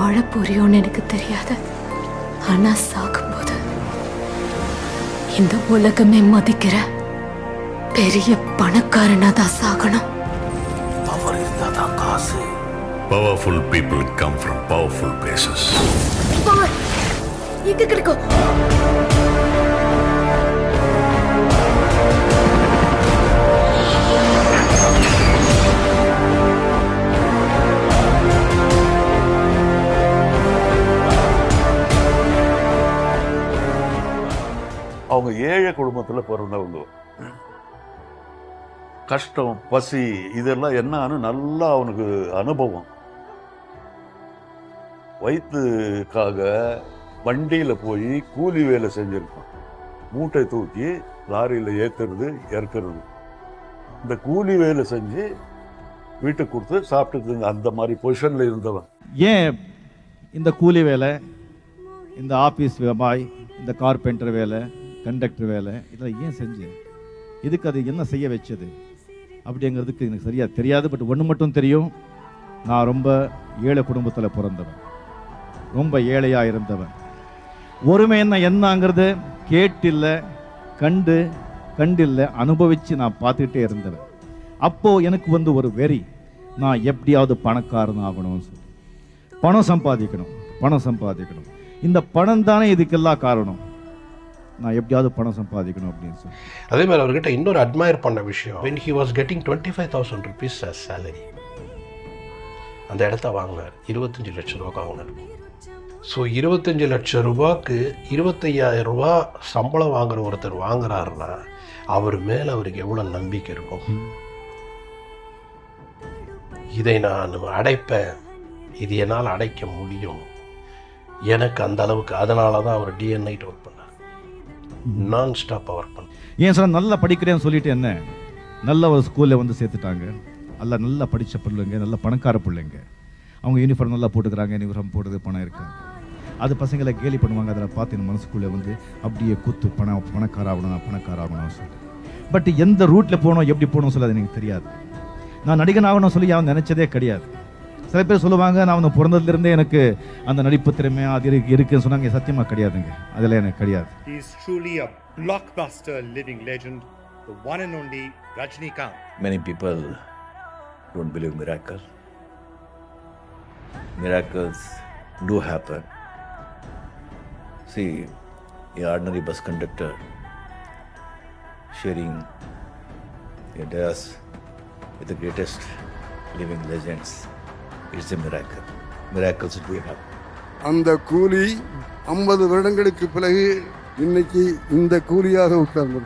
வாழ போறியோன்னு எனக்கு தெரியாது. ஆனா சாகும்போது இந்த உலகமே மதிக்கிற பெரிய பணக்காரனா தான் சாகணும். அவர் இருந்தாதான் காசு. Powerful people come from powerful places. எங்க கிடைக்கும்? அவங்க ஏழை குடும்பத்தில் பிறந்தவங்க. கஷ்டம், பசி இதெல்லாம் என்னன்னு நல்லா அவனுக்கு அனுபவம். வயிற்றுக்காக வண்டியில் போய் கூலி வேலை செஞ்சுருக்கான். மூட்டை தூக்கி லாரியில் ஏற்றுறது இறக்குறது. இந்த கூலி வேலை செஞ்சு வீட்டுக்கு கொடுத்து சாப்பிட்டு அந்த மாதிரி பொசிஷனில் இருந்தவன். ஏன் இந்த கூலி வேலை, இந்த ஆஃபீஸ் பாய், இந்த கார்பெண்டர் வேலை, கண்டக்டர் வேலை இதெல்லாம் ஏன் செஞ்சேன்? இதுக்கு அது என்ன செய்ய வச்சது அப்படிங்கிறதுக்கு எனக்கு சரியாக தெரியாது. பட் ஒன்று மட்டும் தெரியும், நான் ரொம்ப ஏழை குடும்பத்தில் பிறந்தவன், ரொம்ப ஏழையாக இருந்தவன். ஒருமை என்னங்கிறது கேட்டில்லை, கண்டில்லை, அனுபவித்து நான் பார்த்துக்கிட்டே இருந்தவன். அப்போது எனக்கு ஒரு வெறி, நான் எப்படியாவது பணக்காரன் ஆகணும்னு சொல்லி பணம் சம்பாதிக்கணும். இந்த பணம் தானே இதுக்கெல்லாம் காரணம். நான் எப்படியாவது பணம் சம்பாதிக்கணும் அப்படின்னு சொல்லி. அதே மாதிரி அவர்கிட்ட இன்னொரு அட்மையர் பண்ண விஷயம், when he was getting 25,000 rupees as salary, அந்த இடத்த வாங்கினார். 25 லட்சம் ரூபாய்க்கு வாங்கினார். ஸோ 25 லட்சம் ரூபாய்க்கு 25,000 ரூபா சம்பளம் வாங்குற ஒருத்தர் வாங்குறாருன்னா அவர் மேலே அவருக்கு எவ்வளோ நம்பிக்கை இருக்கும். இதை நான் அடைப்பேன், இது என்னால் அடைக்க முடியும், எனக்கு அந்த அளவுக்கு. அதனால தான் அவர் டே அண்ட் நைட் ஒர்க் பண்ணார், நான் ஸ்டாப் ஒர்க் பண்ண. ஏன் சார் நல்லா படிக்கிறேன்னு சொல்லிட்டு என்ன, நல்ல ஒரு ஸ்கூலில் சேர்த்துட்டாங்க. நல்லா படித்த பிள்ளைங்க, நல்ல பணக்கார பிள்ளைங்க, அவங்க யூனிஃபார்ம் நல்லா போட்டுக்கிறாங்க, யூனிஃபார்ம் போடுறது பணம் இருக்காங்க. அது பசங்களை கேலி பண்ணுவாங்க. அதில் பார்த்து என் மனசுக்குள்ளே அப்படியே குத்து பணக்கார ஆகணும் சொல்லி. பட் எந்த ரூட்டில் போகணும், எப்படி போகணும் சொல்லி அது எனக்கு தெரியாது. நான் நடிகன் ஆகணும் சொல்லி அவன் நினச்சதே கிடையாது. சில பேர் சொல்லுவாங்க, நான் அவனை பிறந்ததுலேருந்தே எனக்கு அந்த நடிப்பு திறமை அது இருக்குன்னு சொன்னாங்க. சத்தியமாக கிடையாதுங்க, அதில் எனக்கு கிடையாது. He is truly a blockbuster living legend, the one and only Rajinikanth. Many people don't believe miracles. Miracles do happen. See, an ordinary bus conductor sharing a dais with the greatest living legends. It's a miracle. Miracles do happen. அந்த கூலி 50 வருடங்களுக்கு பிறகு இன்னைக்கு இந்த கூலியாக உட்கார்ந்து